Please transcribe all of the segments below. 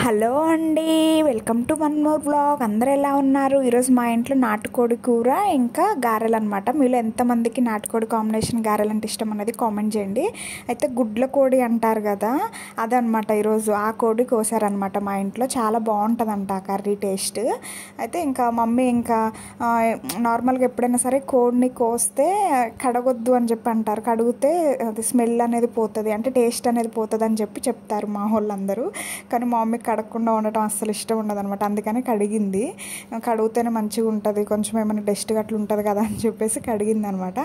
Hello అండి, welcome to one more vlog. అందరూ ఎలా ఉన్నారు? ఈరోజు మా ఇంట్లో నాటుకోడి కూర ఇంకా గారెలు అనమాట. మీలో ఎంతమందికి నాటుకోడి కాంబినేషన్ గారెలు అంటే ఇష్టం అనేది కామెంట్ చేయండి. అయితే గుడ్ల కోడి అంటారు కదా, అదనమాట. ఈరోజు ఆ కోడి కోసారనమాట మా ఇంట్లో. చాలా బాగుంటుందంట ఆ కర్రీ టేస్ట్. అయితే ఇంకా మమ్మీ ఇంకా నార్మల్గా ఎప్పుడైనా సరే కోడిని కోస్తే కడగొద్దు అని చెప్పి అంటారు. కడిగితే అది స్మెల్ అనేది పోతుంది, అంటే టేస్ట్ అనేది పోతుంది అని చెప్పి చెప్తారు మా వాళ్ళందరూ. కానీ మా మమ్మీ కడగకుండా ఉండటం అస్సలు ఇష్టం ఉండదు అనమాట. అందుకని కడిగింది. కడిగితేనే మంచిగా ఉంటుంది, కొంచెం ఏమైనా డస్ట్ గట్ల ఉంటుంది కదా అని చెప్పేసి కడిగింది అనమాట.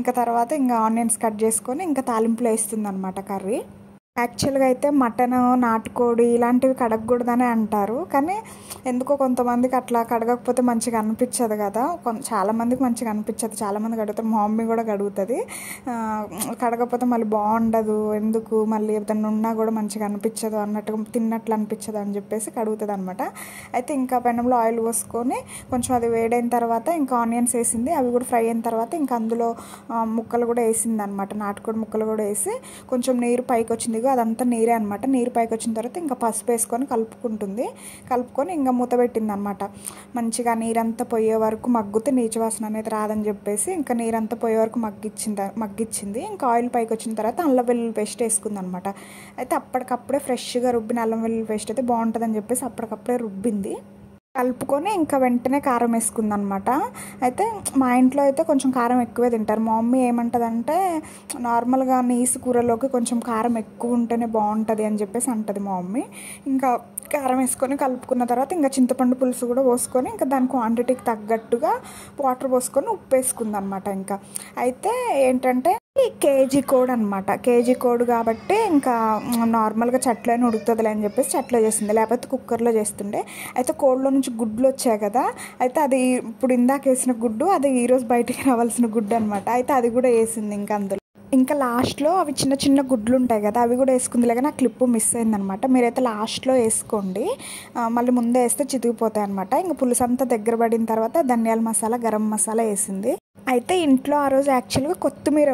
ఇంకా తర్వాత ఇంకా ఆనియన్స్ కట్ చేసుకొని ఇంకా తాలింపులో వేస్తుంది అనమాట కర్రీ. యాక్చువల్గా అయితే మటన్, నాటుకోడి ఇలాంటివి కడగకూడదని అంటారు. కానీ ఎందుకో కొంతమందికి అట్లా కడగకపోతే మంచిగా అనిపించదు కదా. చాలామందికి మంచిగా అనిపించదు, చాలామంది కడుగుతారు. మా మమ్మీ కూడా కడుగుతుంది. కడగకపోతే మళ్ళీ బాగుండదు, ఎందుకు మళ్ళీ ఏదైనా ఉన్నా కూడా మంచిగా అనిపించదు అన్నట్టుగా, తిన్నట్లు అనిపించదు అని చెప్పేసి కడుగుతుంది అనమాట. అయితే ఇంకా పెనంలో ఆయిల్ పోసుకొని కొంచెం అది వేడైన తర్వాత ఇంకా ఆనియన్స్ వేసింది. అవి కూడా ఫ్రై అయిన తర్వాత ఇంకా అందులో ముక్కలు కూడా వేసింది అనమాట. నాటుకోడి ముక్కలు కూడా వేసి కొంచెం నీరు పైకి వచ్చింది, అదంతా నీరే అనమాట. నీరు పైకి వచ్చిన తర్వాత ఇంకా పసుపు వేసుకొని కలుపుకొని ఇంకా మూత పెట్టింది అనమాట. మంచిగా నీరంతా పోయే వరకు మగ్గితే నీచు వాసన అనేది రాదని చెప్పేసి ఇంకా నీరంతా పోయే వరకు మగ్గిచ్చింది. ఇంకా ఆయిల్ పైకి వచ్చిన తర్వాత అల్లం వెల్లుల్లి పేస్ట్ వేసుకుంది అనమాట. అయితే అప్పటికప్పుడే ఫ్రెష్గా రుబ్బిన అల్లం వెల్లుల్లి పేస్ట్ అయితే బాగుంటుందని చెప్పేసి అప్పటికప్పుడే రుబ్బింది. కలుపుకొని ఇంకా వెంటనే కారం వేసుకుందనమాట. అయితే మా ఇంట్లో అయితే కొంచెం కారం ఎక్కువే తింటారు. మా మమ్మీ ఏమంటుందంటే నార్మల్గా నీసు కూరలోకి కొంచెం కారం ఎక్కువ ఉంటేనే బాగుంటుంది అని చెప్పేసి అంటుంది మా మమ్మీ. ఇంకా కారం వేసుకొని కలుపుకున్న తర్వాత ఇంకా చింతపండు పులుసు కూడా పోసుకొని ఇంకా దాని క్వాంటిటీకి తగ్గట్టుగా వాటర్ పోసుకొని ఉప్పు వేసుకుందనమాట. ఇంకా అయితే ఏంటంటే కేజీ కోడి అనమాట. కేజీ కోడి కాబట్టి ఇంకా నార్మల్గా చట్లని ఉడుకుతుందిలే అని చెప్పేసి చట్లో చేసింది, లేకపోతే కుక్కర్లో చేస్తుండే. అయితే కోడిలో నుంచి గుడ్లు వచ్చాయి కదా, అయితే అది ఇప్పుడు ఇందాక వేసిన గుడ్డు, అది ఈరోజు బయటికి రావాల్సిన గుడ్డు అనమాట. అయితే అది కూడా వేసింది ఇంకా అందులో. ఇంకా లాస్ట్లో అవి చిన్న చిన్న గుడ్లు ఉంటాయి కదా, అవి కూడా వేసుకుంది. లేక నా క్లిప్పు మిస్ అయిందనమాట. మీరైతే లాస్ట్లో వేసుకోండి, మళ్ళీ ముందే వేస్తే చితికిపోతాయి అనమాట. ఇంకా పులుసు అంతా దగ్గర పడిన తర్వాత ధనియాల మసాలా, గరం మసాలా వేసింది. అయితే ఇంట్లో ఆ రోజు యాక్చువల్గా కొత్తిమీర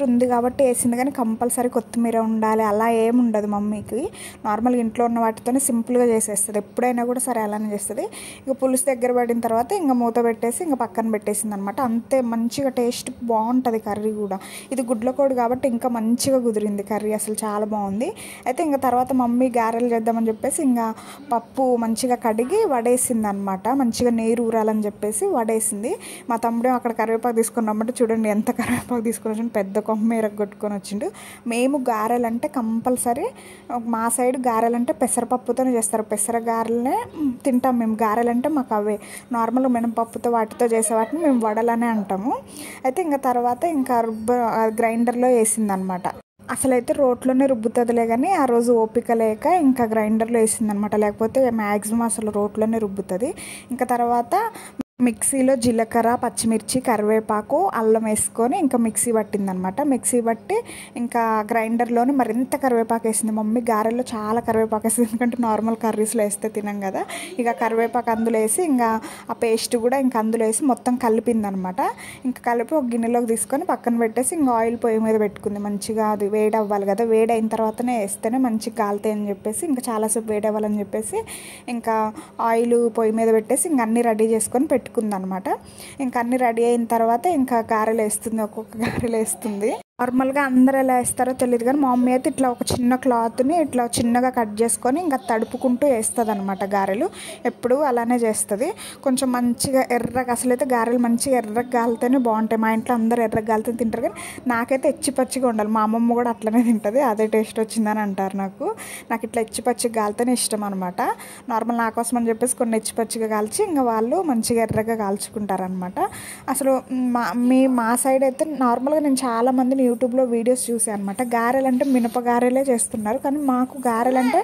ఉంది కాబట్టి వేసింది. కానీ కంపల్సరీ కొత్తిమీర ఉండాలి అలా ఏముండదు మమ్మీకి. నార్మల్గా ఇంట్లో ఉన్న వాటితోనే సింపుల్గా చేసేస్తుంది, ఎప్పుడైనా కూడా సరే అలానే చేస్తుంది. ఇక పులుసు దగ్గర పడిన తర్వాత ఇంకా మూత పెట్టేసి ఇంకా పక్కన పెట్టేసింది అనమాట. అంతే, మంచిగా టేస్ట్ బాగుంటుంది కర్రీ కూడా. ఇది గుడ్ల కోడి కాబట్టి ఇంకా మంచిగా కుదిరింది కర్రీ, అసలు చాలా బాగుంది. అయితే ఇంకా తర్వాత మమ్మీ గారెలు చేద్దామని చెప్పేసి ఇంకా పప్పు మంచిగా కడిగి వడేసింది అనమాట. మంచిగా నీరు ఊరాలని చెప్పేసి వడేసింది. మా తమ్ముడే అక్కడ కరివేపాకు తీసుకొని రమ్మంటే చూడండి ఎంత కరివేపాకు తీసుకొని వచ్చిండు, పెద్ద కొమ్మ ఎరగొట్టుకొని వచ్చిండు. మేము గారెలంటే కంపల్సరీ, మా సైడ్ గారెలంటే పెసరపప్పుతోనే చేస్తారు. పెసర గారెలనే తింటాం మేము. గారెలంటే మాకు అవే. నార్మల్గా మినపప్పుతో వాటితో చేసే వాటిని మేము వడలనే అంటాము. అయితే ఇంకా తర్వాత ఇంకా గ్రైండర్లో వేసిందనమాట. అసలైతే రోట్లోనే రుబ్బుతుందిలే, కానీ ఆ రోజు ఓపిక లేక ఇంకా గ్రైండర్లో వేసిందనమాట. లేకపోతే మ్యాక్సిమం అసలు రోట్లోనే రుబ్బుతుంది. ఇంకా తర్వాత మిక్సీలో జీలకర్ర, పచ్చిమిర్చి, కరివేపాకు, అల్లం వేసుకొని ఇంకా మిక్సీ పట్టిందనమాట. మిక్సీ పట్టి ఇంకా గ్రైండర్లోనే మరింత కరివేపాకు వేసింది మమ్మీ. గారెల్లో చాలా కరివేపాకు వేస్తుంది, ఎందుకంటే నార్మల్ కర్రీస్లో వేస్తే తినం కదా. ఇక కరివేపాకు అందులో వేసి ఇంకా ఆ పేస్ట్ కూడా ఇంకా అందులో వేసి మొత్తం కలిపిందనమాట. ఇంకా కలిపి ఒక గిన్నెలోకి తీసుకొని పక్కన పెట్టేసి ఇంకా ఆయిల్ పొయ్యి మీద పెట్టుకుంది. మంచిగా అది వేడి అవ్వాలి కదా, వేడి అయిన తర్వాతనే వేస్తేనే మంచిగా కాలుతాయి అని చెప్పేసి ఇంకా చాలాసేపు వేడి అవ్వాలని చెప్పేసి ఇంకా ఆయిల్ పొయ్యి మీద పెట్టేసి ఇంకా అన్నీ రెడీ చేసుకొని పెట్టుకుందనమాట. ఇంకా అన్నీ రెడీ అయిన తర్వాత ఇంకా గారెలు వేస్తుంది, ఒక్కొక్క గారెలు వేస్తుంది. నార్మల్గా అందరూ ఎలా వేస్తారో తెలియదు కానీ మా మమ్మీ అయితే ఇట్లా ఒక చిన్న క్లాత్ని ఇట్లా చిన్నగా కట్ చేసుకొని ఇంకా తడుపుకుంటూ వేస్తుంది అనమాట. గారెలు ఎప్పుడు అలానే చేస్తుంది. కొంచెం మంచిగా ఎర్రగా, అసలైతే గారెలు మంచిగా ఎర్రగా కాలితేనే బాగుంటాయి. మా ఇంట్లో అందరూ ఎర్రగా కాలితే తింటారు, కానీ నాకైతే ఎచ్చిపచ్చిగా ఉండాలి. మా అమ్మమ్మ కూడా అట్లనే తింటుంది, అదే టేస్ట్ వచ్చిందని అంటారు. నాకు ఇట్లా ఎచ్చిపచ్చిగా కాలితేనే ఇష్టం అనమాట. నార్మల్ నా కోసం అని చెప్పేసి కొన్ని ఎచ్చిపచ్చిగా కాల్చి ఇంకా వాళ్ళు మంచిగా ఎర్రగా కాల్చుకుంటారనమాట. అసలు మా సైడ్ అయితే నార్మల్గా నేను చాలామందిని యూట్యూబ్లో వీడియోస్ చూసాను అనమాట. గారెలంటే మినప గారెలే చేస్తున్నారు, కానీ మాకు గారెలంటే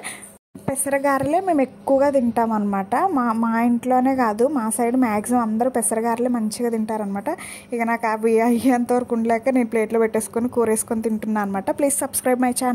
పెసర గారెలే మేము ఎక్కువగా తింటాం అనమాట. మా ఇంట్లోనే కాదు, మా సైడ్ మ్యాక్సిమం అందరూ పెసర గారెలే మంచిగా తింటారనమాట. ఇక నాకు అవి అయ్యేంతవరకు ఉండలేక నేను ప్లేట్లో పెట్టేసుకొని కూర వేసుకొని తింటున్నాను అనమాట. Please subscribe my channel.